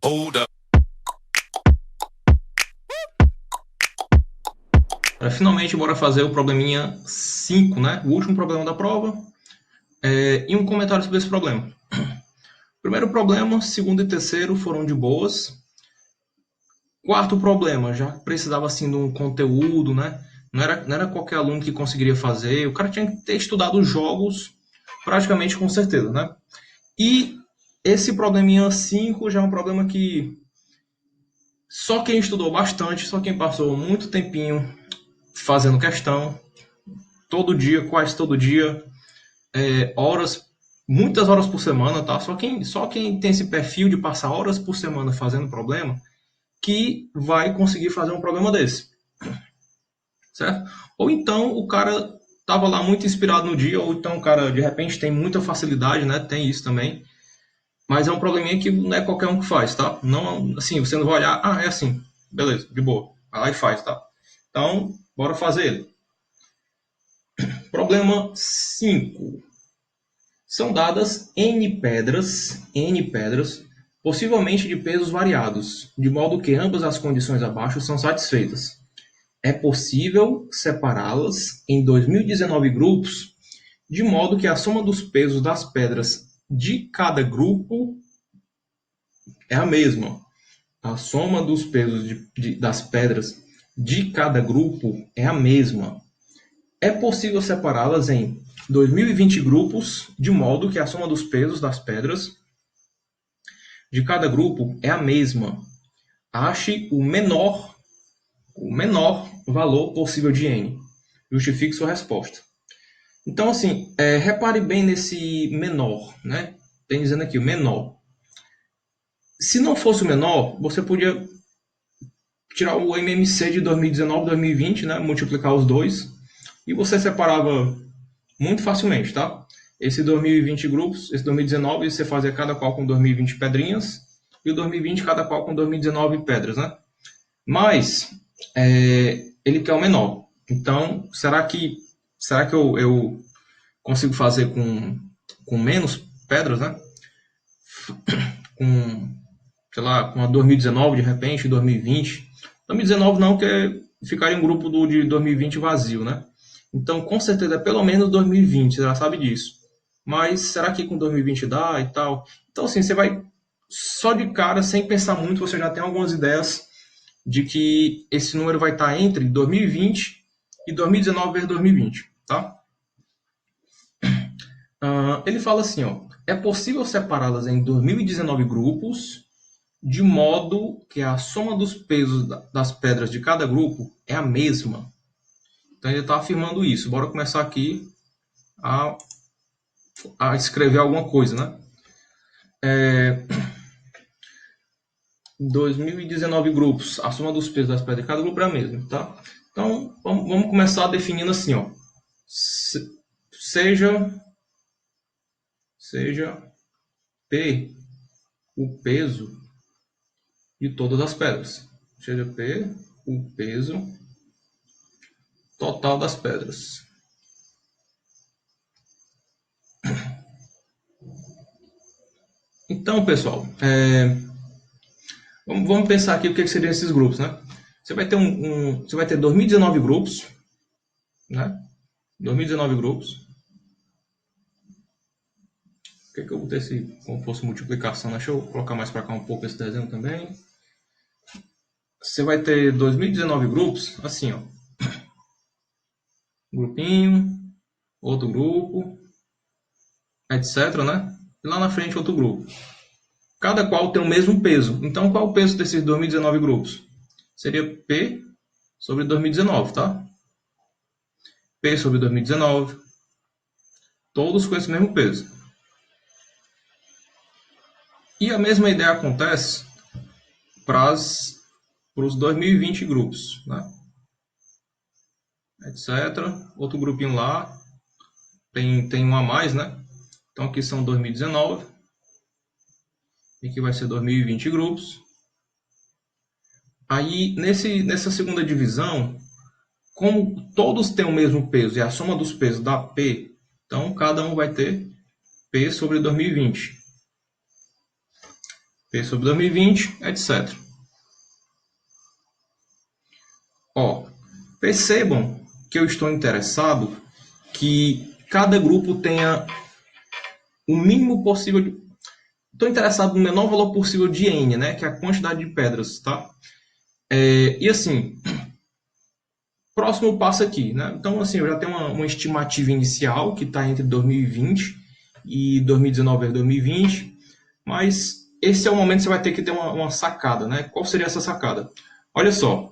Hold up. Finalmente, bora fazer o probleminha 5, né? O último problema da prova. E um comentário sobre esse problema. Primeiro problema, segundo e terceiro foram de boas. Quarto problema, já precisava assim de um conteúdo, né? Não era qualquer aluno que conseguiria fazer. O cara tinha que ter estudado os jogos praticamente com certeza, né? E esse probleminha 5 já é um problema que só quem estudou bastante, só quem passou muito tempinho fazendo questão, todo dia, quase todo dia, horas, muitas horas por semana, tá? Só quem tem esse perfil de passar horas por semana fazendo problema que vai conseguir fazer um problema desse, certo? Ou então o cara tava lá muito inspirado no dia, ou então o cara de repente tem muita facilidade, né? Tem isso também. Mas é um probleminha que não é qualquer um que faz, tá? Não, assim, você não vai olhar, é assim, beleza, de boa. Vai lá e faz, tá? Então, bora fazer ele. Problema 5. São dadas N pedras, possivelmente de pesos variados, de modo que ambas as condições abaixo são satisfeitas. É possível separá-las em 2019 grupos, de modo que a soma dos pesos das pedras de cada grupo é a mesma. A soma dos pesos das pedras de cada grupo é a mesma. É possível separá-las em 2020 grupos, de modo que a soma dos pesos das pedras de cada grupo é a mesma. Ache o menor valor possível de n. Justifique sua resposta. Então, assim, repare bem nesse menor, né? Tem dizendo aqui o menor. Se não fosse o menor, você podia tirar o MMC de 2019 e 2020, né? Multiplicar os dois, e você separava muito facilmente, tá? Esse 2020 grupos, esse 2019 você fazia cada qual com 2020 pedrinhas, e o 2020 cada qual com 2019 pedras, né? Mas ele quer o menor. Então, será que eu consigo fazer com menos pedras, né? Com, sei lá, com a 2019 de repente, 2020. 2019 não, que ficaria um grupo de 2020 vazio, né? Então, com certeza, é pelo menos 2020, você já sabe disso. Mas será que com 2020 dá e tal? Então, assim, você vai só de cara, sem pensar muito, você já tem algumas ideias de que esse número vai estar entre 2020 e 2019 vezes 2020, tá? Ele fala assim, ó, é possível separá-las em 2019 grupos, de modo que a soma dos pesos das pedras de cada grupo é a mesma. Então ele está afirmando isso. Bora começar aqui a escrever alguma coisa, né? 2019 grupos, a soma dos pesos das pedras de cada grupo é a mesma, tá? Então vamos começar definindo assim, ó. Seja P o peso de todas as pedras. Seja P o peso total das pedras. Então, pessoal, vamos pensar aqui o que seriam esses grupos, né? Você vai ter você vai ter 2019 grupos, né? 2019 grupos. Por que eu botei esse como fosse multiplicação? Deixa eu colocar mais para cá um pouco esse desenho também. Você vai ter 2019 grupos, assim, ó. Grupinho, outro grupo, etc, né? E lá na frente outro grupo. Cada qual tem o mesmo peso. Então, qual é o peso desses 2019 grupos? Seria P sobre 2019, tá? P sobre 2019. Todos com esse mesmo peso. E a mesma ideia acontece para os 2020 grupos, né? Etc. Outro grupinho lá, tem um a mais, né? Então aqui são 2019, e aqui vai ser 2020 grupos. Aí, nessa segunda divisão, como todos têm o mesmo peso e a soma dos pesos dá P, então cada um vai ter P sobre 2020. P sobre 2020, etc. Ó, percebam que eu estou interessado que cada grupo tenha o mínimo possível de... Estou interessado no menor valor possível de N, né? Que é a quantidade de pedras, tá? E assim, próximo passo aqui, né? Então, assim, eu já tenho uma estimativa inicial que está entre 2020 e 2019 e 2020, mas esse é o momento que você vai ter que ter uma sacada, né? Qual seria essa sacada? Olha só,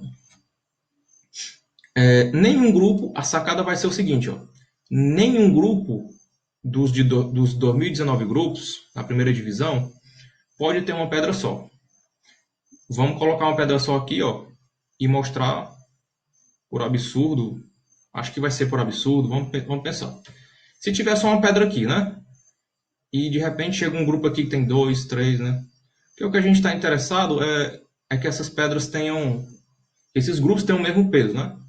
nenhum grupo, a sacada vai ser o seguinte, ó, nenhum grupo dos 2019 grupos, na primeira divisão, pode ter uma pedra só. Vamos colocar uma pedra só aqui, ó, e mostrar por absurdo, acho que vai ser por absurdo, vamos pensar. Se tiver só uma pedra aqui, né? E de repente chega um grupo aqui que tem dois, três, né? Porque o que a gente está interessado é que essas pedras tenham, esses grupos tenham o mesmo peso, né?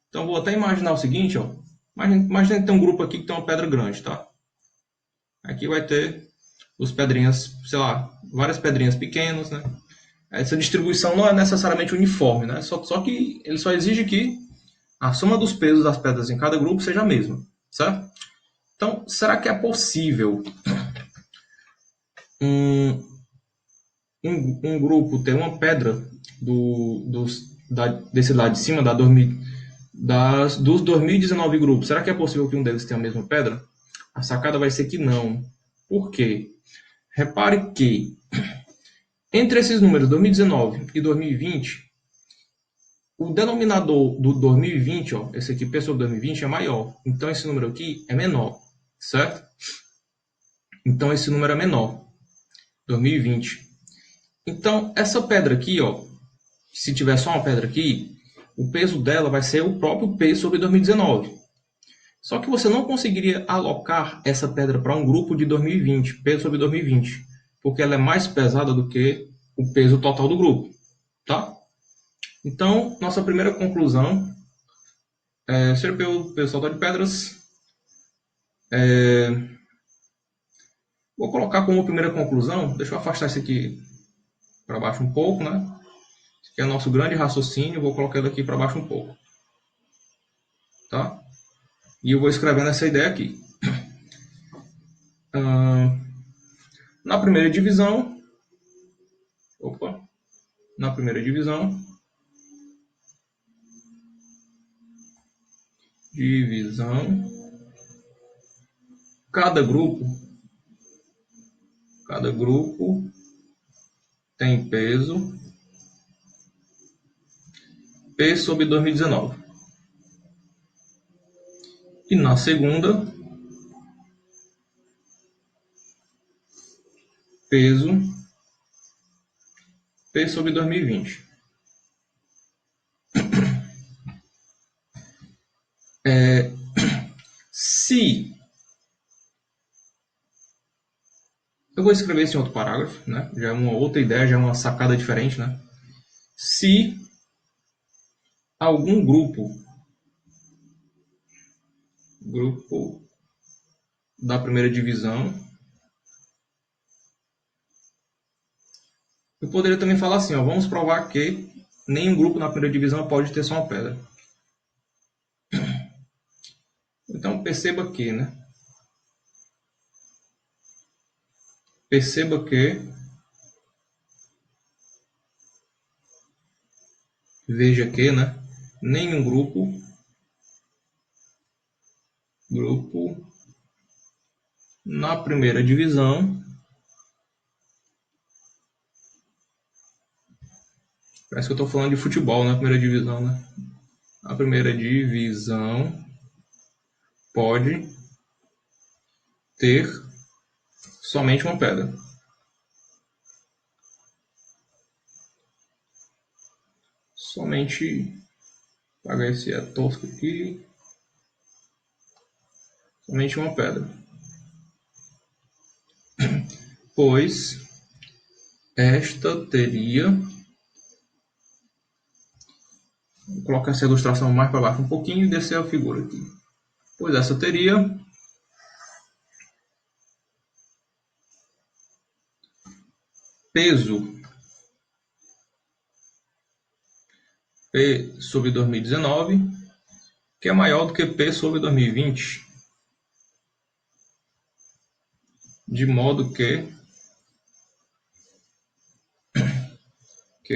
Então vou até imaginar o seguinte, ó. Imagina que tem um grupo aqui que tem uma pedra grande, tá? Aqui vai ter os pedrinhas, sei lá, várias pedrinhas pequenas, né? Essa distribuição não é necessariamente uniforme, né? Só que ele só exige que a soma dos pesos das pedras em cada grupo seja a mesma, certo? Então, será que é possível um, um grupo ter uma pedra desse lado de cima, dos 2019 grupos? Será que é possível que um deles tenha a mesma pedra? A sacada vai ser que não. Por quê? Repare que entre esses números 2019 e 2020, o denominador do 2020, ó, esse aqui, P sobre 2020, é maior. Então, esse número aqui é menor, certo? Então, esse número é menor, 2020. Então, essa pedra aqui, ó, se tiver só uma pedra aqui, o peso dela vai ser o próprio P sobre 2019. Só que você não conseguiria alocar essa pedra para um grupo de 2020, P sobre 2020, porque ela é mais pesada do que o peso total do grupo, tá? Então, nossa primeira conclusão ser pelo total de pedras. Vou colocar como primeira conclusão, deixa eu afastar isso aqui para baixo um pouco, né? Esse aqui é o nosso grande raciocínio, vou colocar ele aqui para baixo um pouco, tá? E eu vou escrevendo essa ideia aqui. Na primeira divisão, opa, na primeira divisão, cada grupo tem peso P sobre 2019. E na segunda, peso P sobre 2020. Se eu vou escrever isso em outro parágrafo, né? Já é uma outra ideia, já é uma sacada diferente, né? Se algum grupo da primeira divisão, eu poderia também falar assim, ó, vamos provar que nenhum grupo na primeira divisão pode ter só uma pedra. Então perceba que, né? Perceba que, veja que, né? Nenhum grupo na primeira divisão, parece que eu estou falando de futebol na primeira divisão, né? A primeira divisão pode ter somente uma pedra. Somente, pagar esse é tosco aqui, somente uma pedra. Pois esta teria, vou colocar essa ilustração mais para baixo um pouquinho e descer a figura aqui. Pois essa teria peso P sobre 2019, que é maior do que P sobre 2020, de modo que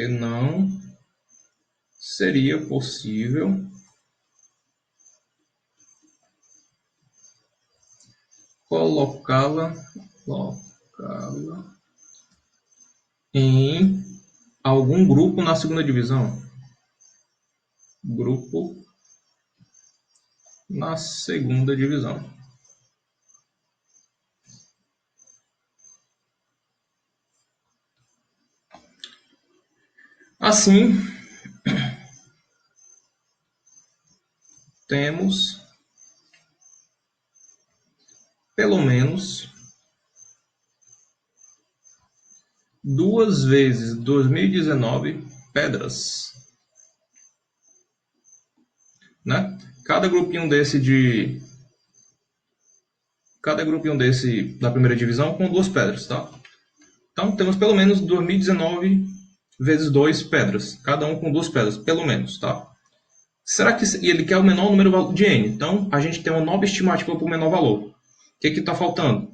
não seria possível colocá-la em algum grupo na segunda divisão. Grupo na segunda divisão. Assim, temos pelo menos 2 vezes 2019 pedras, né? Cada grupinho desse da primeira divisão com 2 pedras, tá? Então temos pelo menos 2019 vezes 2 pedras, cada um com 2 pedras, pelo menos, tá? Será que ele quer o menor número de n? Então a gente tem uma nova estimativa para o menor valor. O que está faltando?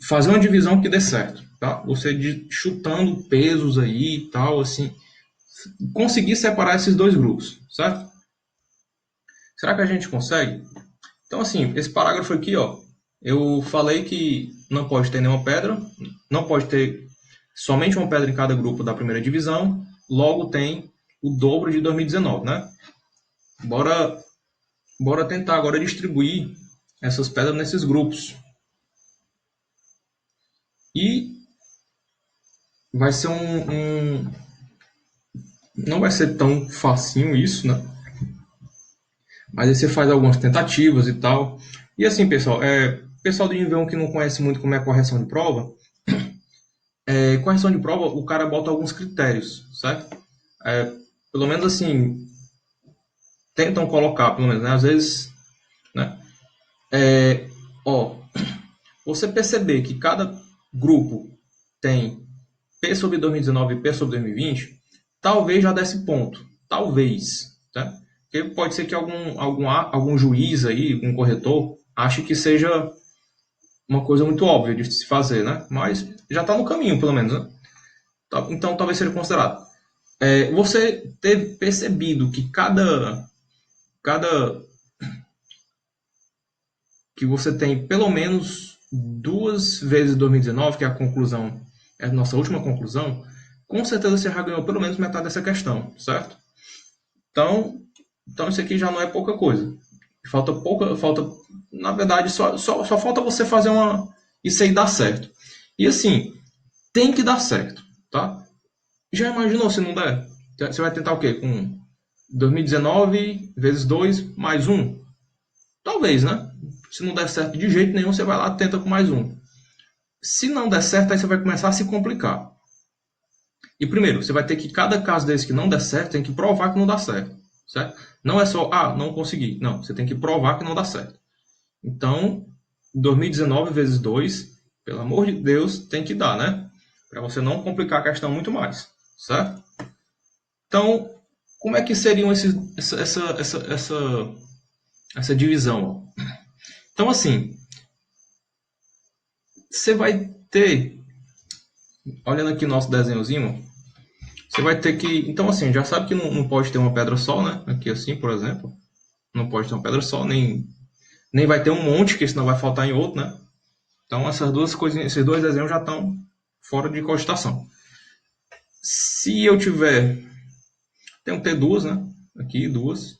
Fazer uma divisão que dê certo, tá? Você chutando pesos aí e tal, assim, conseguir separar esses dois grupos, certo? Será que a gente consegue? Então, assim, esse parágrafo aqui, ó, eu falei que não pode ter nenhuma pedra, não pode ter somente uma pedra em cada grupo da primeira divisão, logo tem o dobro de 2019, né? Bora tentar agora distribuir essas pedras nesses grupos. E vai ser não vai ser tão facinho isso, né? Mas aí você faz algumas tentativas e tal. E assim, pessoal, pessoal do nível 1 que não conhece muito como é a correção de prova, correção de prova o cara bota alguns critérios, certo? Pelo menos assim, tentam colocar, pelo menos, né? Às vezes, né? Ó, você perceber que cada grupo tem P sobre 2019 e P sobre 2020, talvez já desse ponto. Talvez, tá? Porque pode ser que algum juiz aí, algum corretor, ache que seja uma coisa muito óbvia de se fazer, né? Mas já está no caminho, pelo menos, né? Então, talvez seja considerado. Você ter percebido que cada que você tem pelo menos 2 vezes 2019, que é a conclusão, é a nossa última conclusão, com certeza você já ganhou pelo menos metade dessa questão, certo? Então, isso aqui já não é pouca coisa. Na verdade, só falta você fazer isso aí dar certo. E assim, tem que dar certo, tá? Já imaginou se não der? Você vai tentar o quê? Com 2019 vezes 2 mais um? Talvez, né? Se não der certo de jeito nenhum, você vai lá e tenta com mais um. Se não der certo, aí você vai começar a se complicar. E primeiro, você vai ter que, cada caso desse que não der certo, tem que provar que não dá certo. Certo? Não é só, não consegui. Não, você tem que provar que não dá certo. Então, 2019 vezes 2, pelo amor de Deus, tem que dar, né? Para você não complicar a questão muito mais. Certo? Então, como é que seriam essa divisão? Então, assim, você vai ter, olhando aqui nosso desenhozinho, você vai ter que. Então, assim, já sabe que não pode ter uma pedra só, né? Aqui, assim, por exemplo. Não pode ter uma pedra só, nem vai ter um monte, que senão vai faltar em outro, né? Então, essas duas coisinhas, esses dois desenhos já estão fora de cogitação. Se eu tiver. Tenho que ter duas, né? Aqui, duas.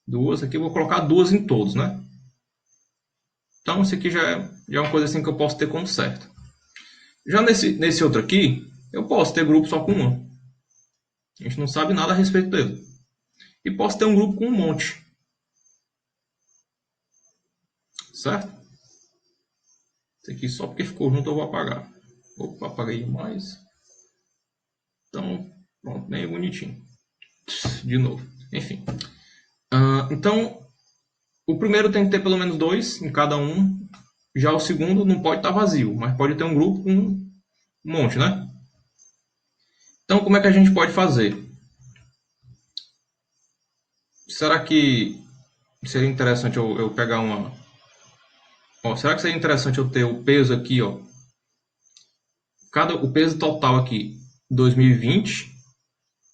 Duas. Aqui eu vou colocar duas em todos, né? Então, isso aqui já é uma coisa assim que eu posso ter como certo. Já nesse outro aqui, eu posso ter grupo só com uma. A gente não sabe nada a respeito dele. E posso ter um grupo com um monte. Certo? Isso aqui só porque ficou junto eu vou apagar. Opa, apaguei mais. Então, pronto, bem bonitinho. De novo. Enfim. Então, o primeiro tem que ter pelo menos 2 em cada um. Já o segundo não pode estar vazio, mas pode ter um grupo com um monte, né? Então, como é que a gente pode fazer? será que seria interessante eu pegar uma... Ó, será que seria interessante eu ter o peso aqui, ó? O peso total aqui, 2020,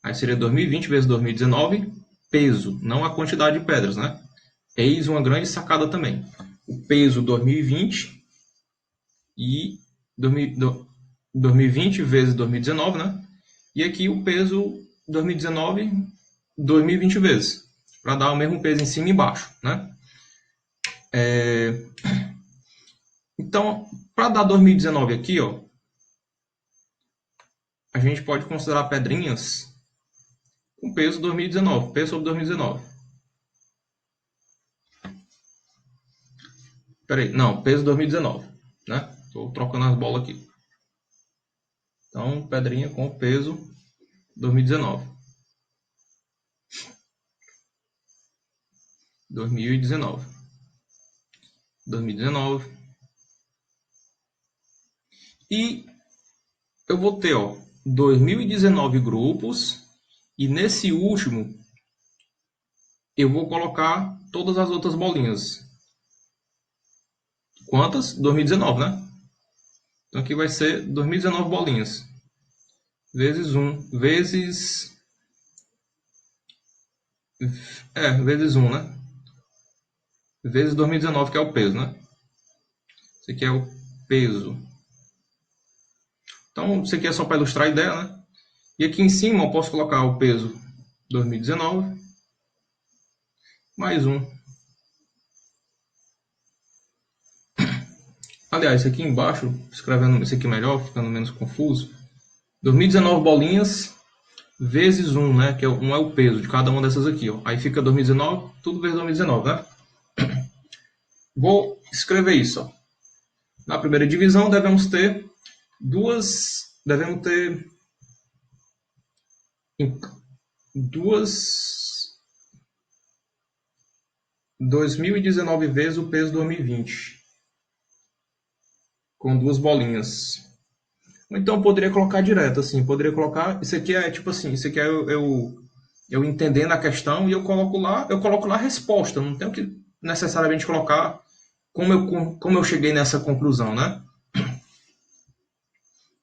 aí seria 2020 vezes 2019, peso, não a quantidade de pedras, né? Eis uma grande sacada também. O peso 2020 e 2020 vezes 2019, né? E aqui o peso 2019, 2020 vezes, para dar o mesmo peso em cima e embaixo, né? Então, para dar 2019 aqui, ó, a gente pode considerar pedrinhas com peso 2019, peso sobre 2019. Peraí, não, peso 2019, né? Estou trocando as bolas aqui. Então, pedrinha com peso 2019. 2019. 2019. E eu vou ter, ó, 2019 grupos. E nesse último, eu vou colocar todas as outras bolinhas. Quantas? 2019, né? Então aqui vai ser 2019 bolinhas. Vezes 1. Vezes 1, né? Vezes 2019, que é o peso, né? Esse aqui é o peso. Então, isso aqui é só para ilustrar a ideia, né? E aqui em cima eu posso colocar o peso 2019 mais 1. Aliás, aqui embaixo, escrevendo isso aqui melhor, ficando menos confuso. 2019 bolinhas vezes 1, né? Que é 1 é o peso de cada uma dessas aqui, ó. Aí fica 2019, tudo vezes 2019, né? Vou escrever isso, ó. Na primeira divisão devemos ter duas 2019 vezes o peso 2020, com duas bolinhas. Então eu poderia colocar direto, assim, poderia colocar, isso aqui é tipo assim, isso aqui é eu entendendo a questão e eu coloco lá a resposta, não tenho que necessariamente colocar como eu cheguei nessa conclusão, né?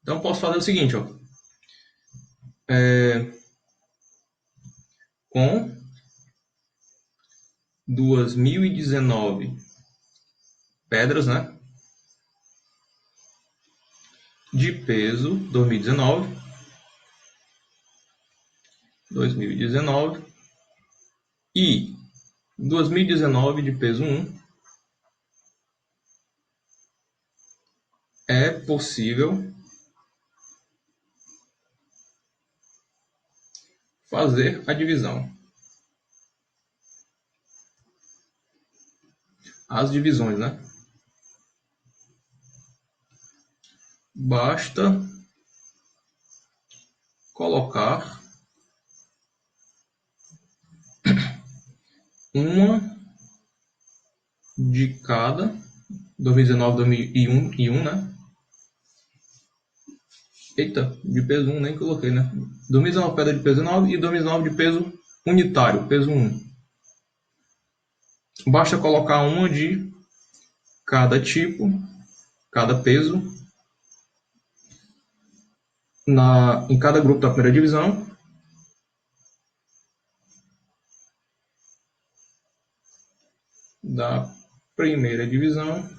Então eu posso fazer o seguinte, ó, com 2019 pedras, né? De peso 2019 e 2019 de peso 1 é possível fazer a divisão. As divisões, né? Basta colocar uma de cada 2019, 2001 e 1, né? Eita, de peso 1 nem coloquei, né? 2019 pedra de peso 9 e 2019 de peso unitário, peso 1. Basta colocar uma de cada tipo, cada peso, em cada grupo da primeira divisão. Da primeira divisão.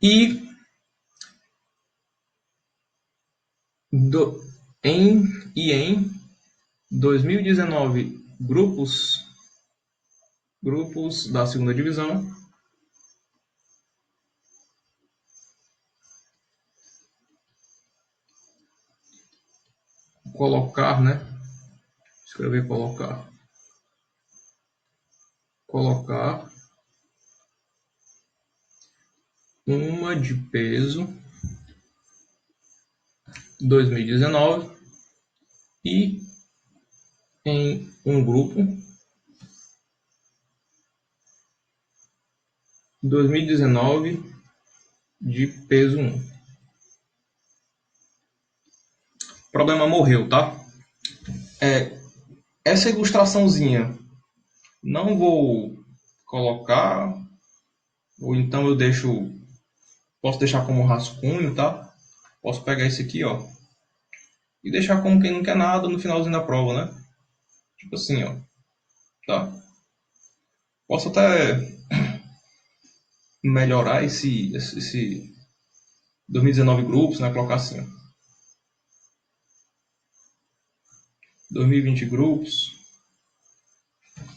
E em 2019 grupos da segunda divisão, colocar, né? Escrever colocar uma de peso 2019 e em um grupo 2019 de peso 1. O problema morreu, tá? Essa ilustraçãozinha não vou colocar, ou então eu posso deixar como rascunho, tá? Posso pegar esse aqui, ó, e deixar como quem não quer nada no finalzinho da prova, né? Tipo assim, ó, tá? Posso até melhorar esse 2019 grupos, né? Colocar assim, ó, 2020 grupos,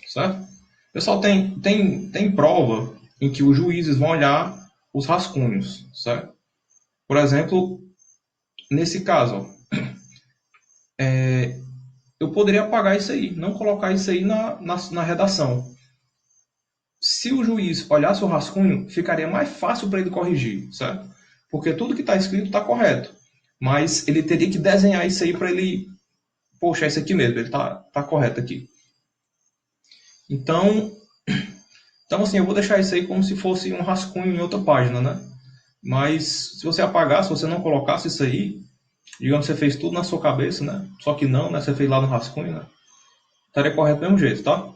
certo? Pessoal, tem prova em que os juízes vão olhar os rascunhos, certo? Por exemplo, nesse caso, ó, eu poderia apagar isso aí, não colocar isso aí na redação. Se o juiz olhasse o rascunho, ficaria mais fácil para ele corrigir, certo? Porque tudo que está escrito está correto. Mas ele teria que desenhar isso aí para ele. Poxa, é isso aqui mesmo, ele tá correto aqui. Então, assim, eu vou deixar isso aí como se fosse um rascunho em outra página, né? Mas se você apagasse, se você não colocasse isso aí, digamos que você fez tudo na sua cabeça, né? Só que não, né? Você fez lá no rascunho, né? Estaria correto do mesmo jeito, tá?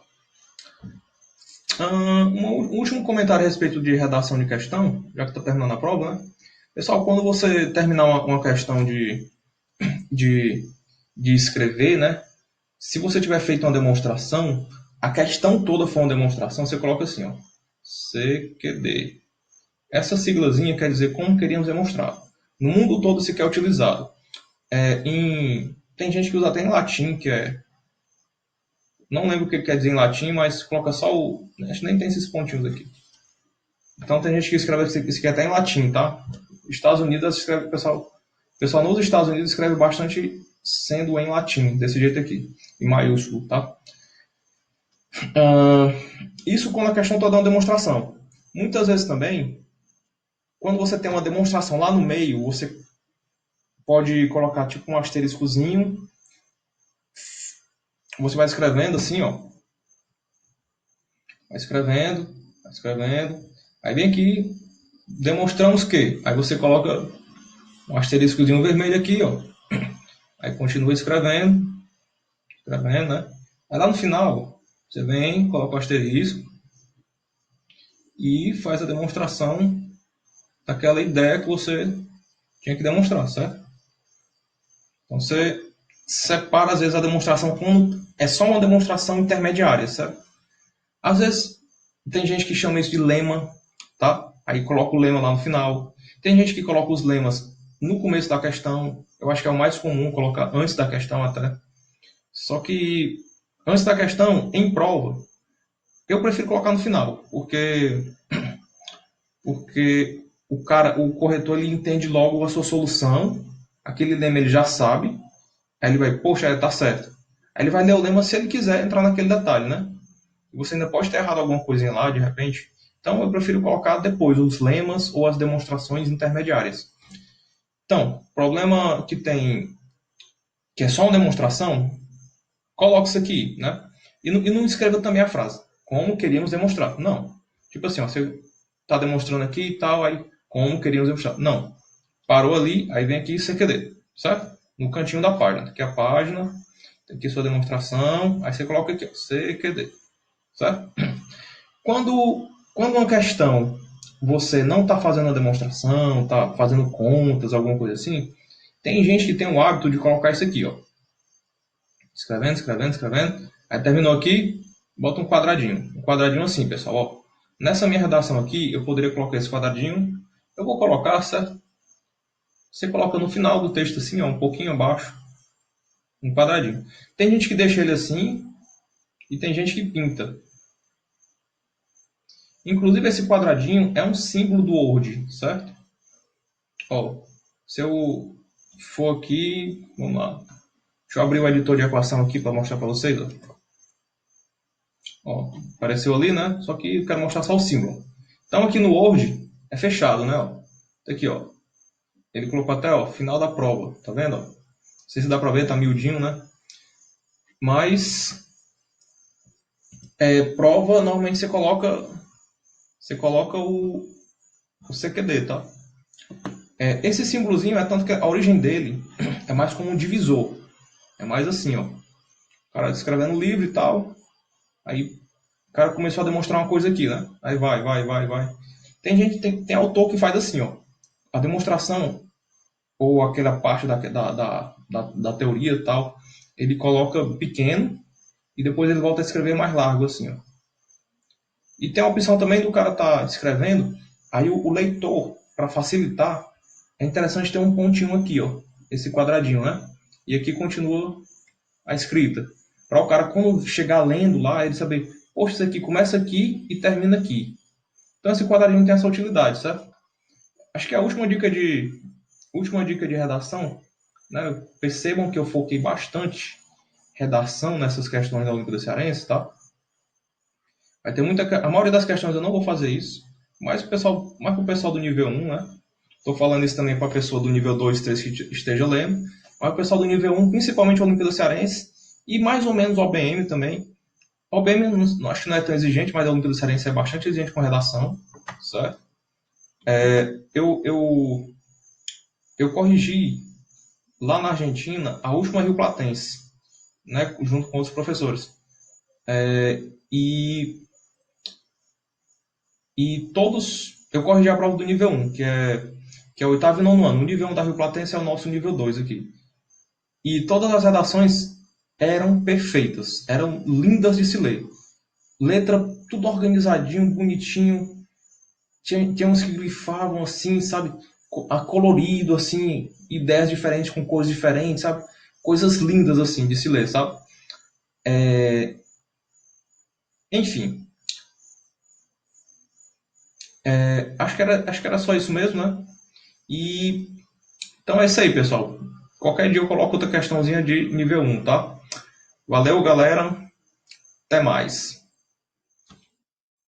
Um último comentário a respeito de redação de questão, já que está terminando a prova, né? Pessoal, quando você terminar uma questão de, de escrever, né? Se você tiver feito uma demonstração, a questão toda for uma demonstração, você coloca assim, ó, CQD. Essa siglazinha quer dizer como queríamos demonstrar. No mundo todo se quer utilizado. Tem gente que usa até em latim, que é. Não lembro o que quer dizer em latim, mas coloca só o. Acho que nem tem esses pontinhos aqui. Então tem gente que escreve isso aqui até em latim, tá? Estados Unidos escreve, o pessoal nos Estados Unidos escreve bastante sendo em latim, desse jeito aqui, em maiúsculo, tá? Isso quando a questão está dando demonstração. Muitas vezes também, quando você tem uma demonstração lá no meio, você pode colocar tipo um asteriscozinho. Você vai escrevendo assim, ó. Vai escrevendo, vai escrevendo. Aí vem aqui, demonstramos que. Aí você coloca um asteriscozinho vermelho aqui, ó. Aí continua escrevendo, escrevendo, né? Aí lá no final, você vem, coloca o asterisco e faz a demonstração daquela ideia que você tinha que demonstrar, certo? Então você separa às vezes a demonstração quando é só uma demonstração intermediária, certo? Às vezes tem gente que chama isso de lema, tá? Aí coloca o lema lá no final. Tem gente que coloca os lemas no começo da questão. Eu acho que é o mais comum colocar antes da questão até. Só que antes da questão, em prova, eu prefiro colocar no final, porque o corretor ele entende logo a sua solução, aquele lema ele já sabe, aí ele vai, poxa, tá certo. Aí ele vai ler o lema se ele quiser entrar naquele detalhe, né? Você ainda pode ter errado alguma coisinha lá, de repente. Então, eu prefiro colocar depois os lemas ou as demonstrações intermediárias. Então, problema que tem, que é só uma demonstração, coloque isso aqui, né? E não escreva também a frase, como queríamos demonstrar. Não. Tipo assim, ó, você está demonstrando aqui e tal, aí, como queríamos demonstrar. Não. Parou ali, aí vem aqui CQD, certo? No cantinho da página. Aqui a página, tem aqui sua demonstração, aí você coloca aqui, ó, CQD, certo? Quando uma questão você não está fazendo a demonstração, está fazendo contas, alguma coisa assim, tem gente que tem o hábito de colocar isso aqui, ó. Escrevendo, escrevendo, escrevendo. Aí terminou aqui, bota um quadradinho. Um quadradinho assim, pessoal, ó. Nessa minha redação aqui, eu poderia colocar esse quadradinho. Eu vou colocar, certo? Você coloca no final do texto assim, ó, um pouquinho abaixo, um quadradinho. Tem gente que deixa ele assim e tem gente que pinta. Inclusive, esse quadradinho é um símbolo do Word, certo? Ó, se eu for aqui, vamos lá. Deixa eu abrir o editor de equação aqui para mostrar para vocês. Ó, apareceu ali, né? Só que eu quero mostrar só o símbolo. Então, aqui no Word, é fechado, né? Ó. Tá aqui, ó. Ele colocou até, ó, final da prova. Tá vendo? Ó? Não sei se dá para ver, tá miudinho, né? Mas, prova, normalmente você coloca o CQD, tá? Esse símbolozinho é tanto que a origem dele é mais como um divisor. É mais assim, ó. O cara escrevendo livro e tal. Aí o cara começou a demonstrar uma coisa aqui, né? Aí vai. Tem autor que faz assim, ó. A demonstração, ou aquela parte da teoria e tal, ele coloca pequeno e depois ele volta a escrever mais largo, assim, ó. E tem a opção também do cara tá escrevendo, aí o leitor, para facilitar, é interessante ter um pontinho aqui, ó. Esse quadradinho, né? E aqui continua a escrita. Para o cara, quando chegar lendo lá, ele saber, poxa, isso aqui começa aqui e termina aqui. Então esse quadradinho tem essa utilidade, certo? Acho que a última dica de redação, né? Percebam que eu foquei bastante redação nessas questões da Olimpíada Cearense, tá? Vai ter a maioria das questões eu não vou fazer isso, mas mais para o pessoal do nível 1, né? Estou falando isso também para a pessoa do nível 2, 3 que esteja lendo, mas o pessoal do nível 1, principalmente a Olimpíada Cearense, e mais ou menos o OBM também. O OBM não, acho que não é tão exigente, mas a Olimpíada Cearense é bastante exigente com redação, certo? Eu corrigi lá na Argentina a última Rio Platense, né, junto com outros professores. E, e todos. Eu corrigi a prova do nível 1, que é o oitavo e nono ano. O nível 1 da Rio Platense é o nosso nível 2 aqui. E todas as redações eram perfeitas, eram lindas de se ler. Letra tudo organizadinho, bonitinho. Tinha uns que grifavam assim, sabe? Colorido, assim, ideias diferentes com cores diferentes, sabe? Coisas lindas assim de se ler, sabe? Enfim, acho que era só isso mesmo, né? E então é isso aí, pessoal. Qualquer dia eu coloco outra questãozinha de nível 1, tá? Valeu, galera. Até mais.